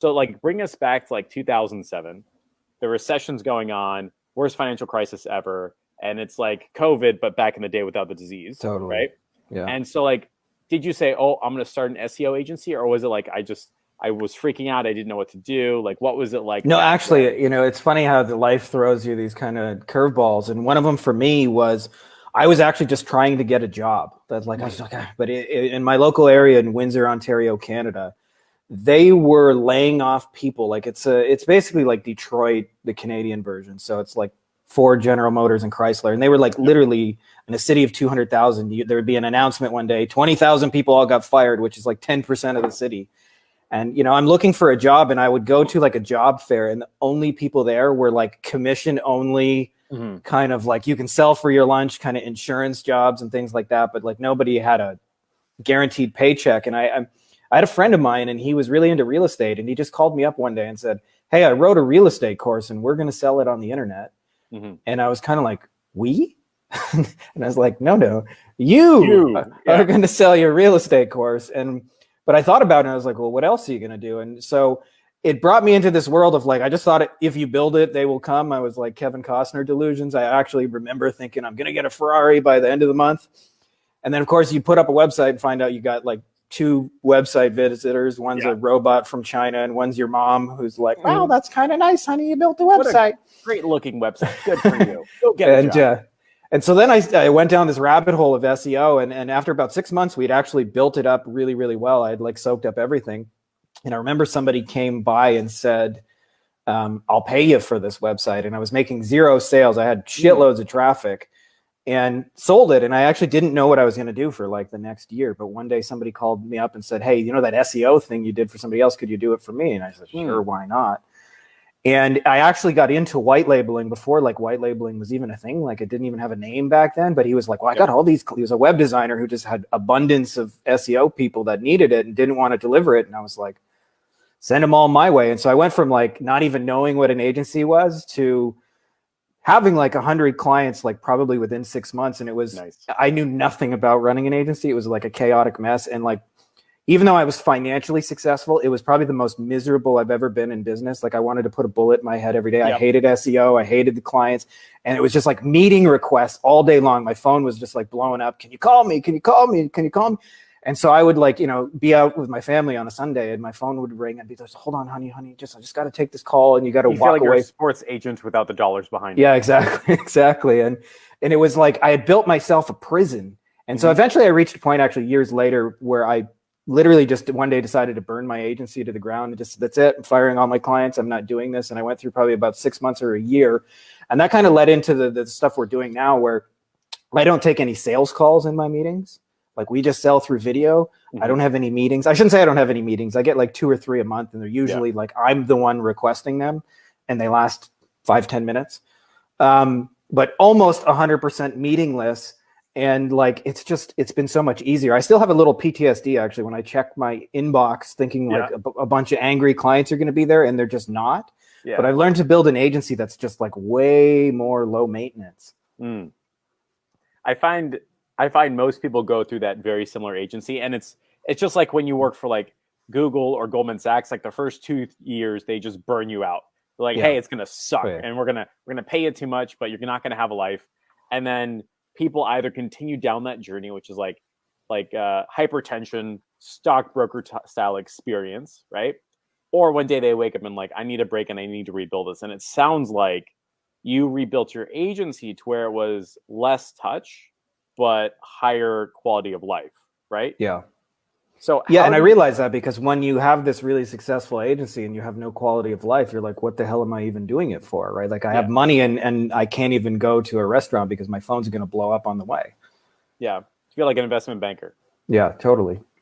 So like bring us back to like 2007. The recession's going on, worst financial crisis ever, and it's like COVID, but back in the day without the disease, Totally. right? Yeah. And so like, did you say, "Oh, I'm going to start an SEO agency," or was it like I was freaking out, I didn't know what to do? Like, what was it like No, back then? actually, it's funny how the life throws you these kind of curveballs. And one of them for me was I was actually just trying to get a job. That's like, I was like, "Ah," but in my local area in Windsor, Ontario, Canada, they were laying off people. Like it's basically like Detroit, the Canadian version. So it's like Ford, General Motors, and Chrysler. And they were like literally in a city of 200,000, there would be an announcement one day, 20,000 people all got fired, which is like 10% of the city. And I'm looking for a job, and I would go to like a job fair, and the only people there were like commission only, Mm-hmm. kind of like you can sell for your lunch kind of insurance jobs and things like that. But like nobody had a guaranteed paycheck. And I had a friend of mine, and he was really into real estate, and he just called me up one day and said, "Hey, I wrote a real estate course, and we're going to sell it on the internet." Mm-hmm. And I was kind of like, "We?" And I was like, no, you are going to sell your real estate course. But I thought about it, and I was like, well, what else are you going to do? And so it brought me into this world of like, I just thought if you build it, they will come. I was like Kevin Costner delusions. I actually remember thinking I'm going to get a Ferrari by the end of the month. And then of course you put up a website and find out you got like 2 website visitors. One's a robot from China, and one's your mom who's like, wow, that's kind of nice, honey. You built a website. Great looking website. Good for you. Go get a job. And so then I went down this rabbit hole of SEO, and after about 6 months, we'd actually built it up really, really well. I'd like soaked up everything. And I remember somebody came by and said, I'll pay you for this website. And I was making 0 sales. I had shitloads of traffic and sold it. And I actually didn't know what I was going to do for like the next year. But one day somebody called me up and said, hey, that SEO thing you did for somebody else, could you do it for me? And I said, sure, why not? And I actually got into white labeling before like white labeling was even a thing. Like it didn't even have a name back then, but he was like, well, I got all these, he was a web designer who just had abundance of SEO people that needed it and didn't want to deliver it. And I was like, send them all my way. And so I went from like not even knowing what an agency was to having like 100 clients, like probably within 6 months. And it was, nice. I knew nothing about running an agency. It was like a chaotic mess. And like, even though I was financially successful, it was probably the most miserable I've ever been in business. Like I wanted to put a bullet in my head every day. Yep. I hated SEO. I hated the clients. And it was just like meeting requests all day long. My phone was just like blowing up. Can you call me? Can you call me? Can you call me? And so I would like, be out with my family on a Sunday and my phone would ring and be like, hold on, honey, I just got to take this call, and you got to walk like away. You're a sports agent without the dollars behind you. Yeah, exactly. And it was like, I had built myself a prison. And so eventually I reached a point actually years later where I literally just one day decided to burn my agency to the ground and just, that's it. I'm firing all my clients. I'm not doing this. And I went through probably about 6 months or a year. And that kind of led into the stuff we're doing now, where I don't take any sales calls in my meetings. Like we just sell through video. I don't have any meetings. I shouldn't say I don't have any meetings. I get like 2 or 3 a month, and they're usually like, I'm the one requesting them, and they last 5-10 minutes. But almost 100% meetingless. And like, it's been so much easier. I still have a little PTSD actually when I check my inbox thinking like a bunch of angry clients are going to be there, and they're just not. Yeah. But I've learned to build an agency that's just like way more low maintenance. I find most people go through that very similar agency, and it's just like when you work for like Google or Goldman Sachs, like the first 2 years, they just burn you out. They're like, hey, it's going to suck, and we're going to pay you too much, but you're not going to have a life. And then people either continue down that journey, which is like hypertension, stockbroker style experience, right? Or one day they wake up and like, I need a break and I need to rebuild this. And it sounds like you rebuilt your agency to where it was less touch, but higher quality of life, right? Yeah. So and I realized that because when you have this really successful agency and you have no quality of life, you're like, what the hell am I even doing it for, right? Like I have money and I can't even go to a restaurant because my phone's going to blow up on the way. Yeah. You feel like an investment banker. Yeah, totally.